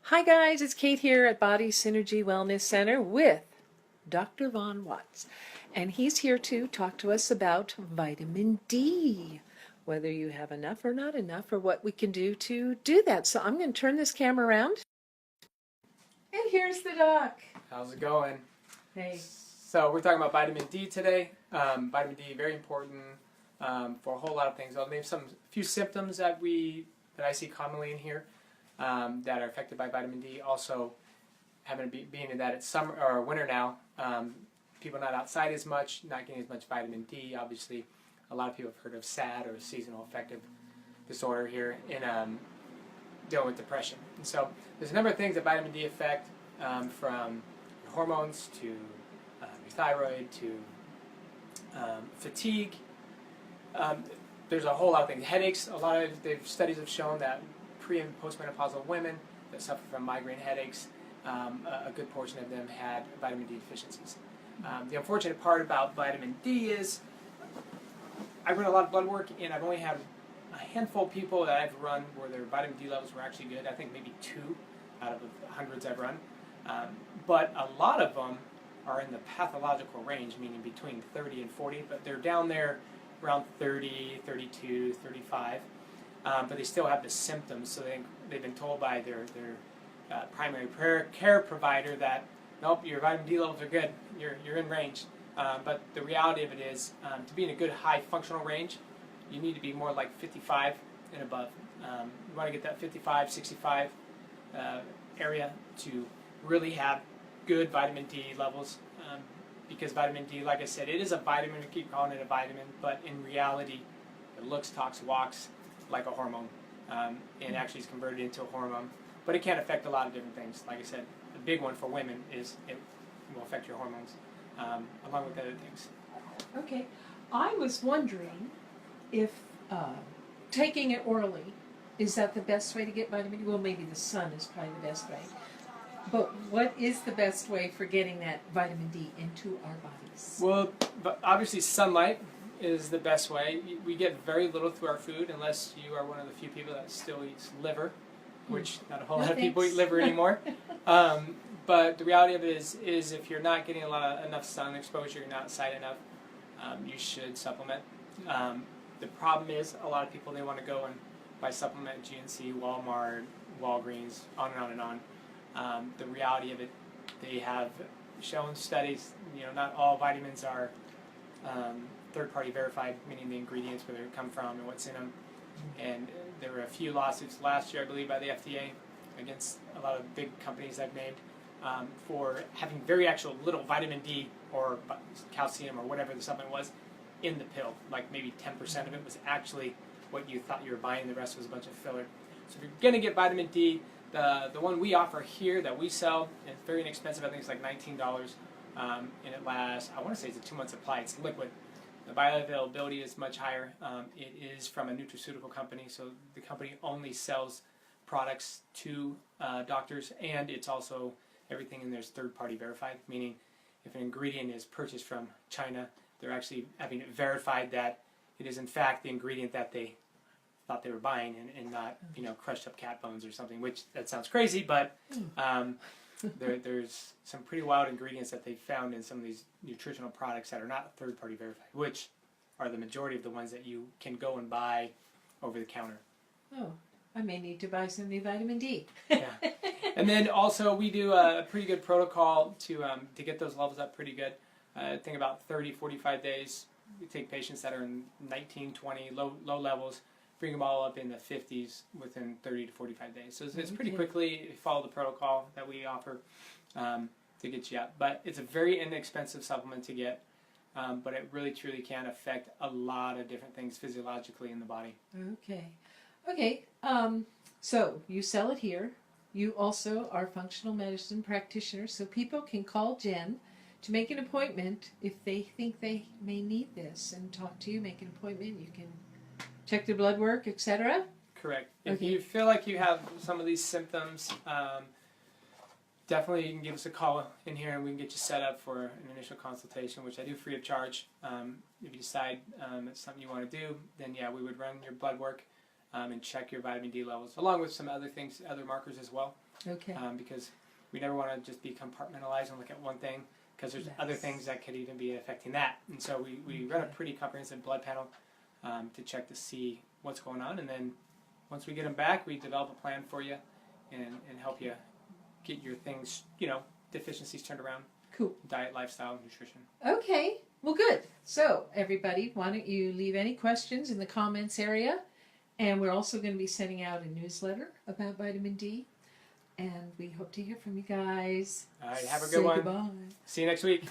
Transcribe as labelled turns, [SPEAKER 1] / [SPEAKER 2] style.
[SPEAKER 1] Hi guys, it's Kate here at Body Synergy Wellness Center with Dr. Vohn Watts. And he's here to talk to us about vitamin D, whether you have enough or not enough, or what we can do to do that. So I'm going to turn this camera around. And here's the doc.
[SPEAKER 2] How's it going?
[SPEAKER 1] Hey.
[SPEAKER 2] So we're talking about vitamin D today. Vitamin D, very important for a whole lot of things. I'll name a few symptoms that I see commonly in here that are affected by vitamin D. Also, being that it's summer or winter now, people not outside as much, not getting as much vitamin D. Obviously, a lot of people have heard of SAD, or seasonal affective disorder, here in dealing with depression. And so there's a number of things that vitamin D affect, from hormones to your thyroid to fatigue. There's a whole lot of things. Headaches. A lot of studies have shown that pre- and postmenopausal women that suffer from migraine headaches, a good portion of them had vitamin D deficiencies. The unfortunate part about vitamin D is I run a lot of blood work, and I've only had a handful of people that I've run where their vitamin D levels were actually good. I think maybe 2 out of the hundreds I've run. But a lot of them are in the pathological range, meaning between 30 and 40, but they're down there around 30, 32, 35. But they still have the symptoms, so they've been told by their primary care provider that, nope, your vitamin D levels are good, you're in range. But the reality of it is, to be in a good high functional range, you need to be more like 55 and above. You want to get that 55, 65 area to really have good vitamin D levels, because vitamin D, like I said, it is a vitamin. We keep calling it a vitamin, but in reality, it looks, talks, walks like a hormone, and actually is converted into a hormone. But it can affect a lot of different things. Like I said, the big one for women is it will affect your hormones, along with other things.
[SPEAKER 1] Okay. I was wondering if taking it orally, is that the best way to get vitamin D? Well, maybe the sun is probably the best way. But what is the best way for getting that vitamin D into our bodies?
[SPEAKER 2] Well, obviously sunlight is the best way. We get very little through our food, unless you are one of the few people that still eats liver, which not a whole lot of people eat liver anymore. But the reality of it is if you're not getting enough sun exposure, you're not outside enough, you should supplement. The problem is a lot of people, they want to go and buy supplement at GNC, Walmart, Walgreens, on and on and on. The reality of it, they have shown studies, not all vitamins are third-party verified, meaning the ingredients, where they come from and what's in them. And there were a few lawsuits last year, I believe, by the FDA against a lot of big companies I've named, for having very actual little vitamin D or calcium or whatever the supplement was in the pill. Like maybe 10% of it was actually what you thought you were buying, the rest was a bunch of filler. So if you're going to get vitamin D, the one we offer here that we sell, and it's very inexpensive, I think it's like $19, and it lasts, I want to say it's a 2-month supply, it's liquid. The bioavailability is much higher. It is from a nutraceutical company, so the company only sells products to doctors, and it's also, everything in there is third-party verified, meaning if an ingredient is purchased from China, they're actually having it verified that it is in fact the ingredient that they thought they were buying, and not crushed up cat bones or something, which that sounds crazy, but there's some pretty wild ingredients that they found in some of these nutritional products that are not third-party verified, which are the majority of the ones that you can go and buy over the counter.
[SPEAKER 1] Oh, I may need to buy some new vitamin D.
[SPEAKER 2] Yeah. And then also we do a pretty good protocol to get those levels up pretty good. I think about 30, 45 days. We take patients that are in 19, 20, low levels, bring them all up in the 50s within 30 to 45 days. So it's pretty quickly. Follow the protocol that we offer to get you up. But it's a very inexpensive supplement to get, but it really truly can affect a lot of different things physiologically in the body.
[SPEAKER 1] Okay. So you sell it here. You also are functional medicine practitioner, so people can call Jen to make an appointment if they think they may need this, and talk to you, make an appointment. You can check their blood work, etc.
[SPEAKER 2] Correct. If you feel like you have some of these symptoms, definitely you can give us a call in here and we can get you set up for an initial consultation, which I do free of charge. If you decide it's something you want to do, then yeah, we would run your blood work. and check your vitamin D levels, along with some other things, other markers as well.
[SPEAKER 1] Okay.
[SPEAKER 2] Because we never want to just be compartmentalized and look at one thing, because there's other things that could even be affecting that. And so we run a pretty comprehensive blood panel to check to see what's going on. And then once we get them back, we develop a plan for you and help you get your things, deficiencies turned around.
[SPEAKER 1] Cool.
[SPEAKER 2] Diet, lifestyle, nutrition.
[SPEAKER 1] Okay. Well, good. So, everybody, why don't you leave any questions in the comments area? And we're also going to be sending out a newsletter about vitamin D. And we hope to hear from you guys.
[SPEAKER 2] All right, have a
[SPEAKER 1] Say
[SPEAKER 2] good one.
[SPEAKER 1] Goodbye.
[SPEAKER 2] See you next week.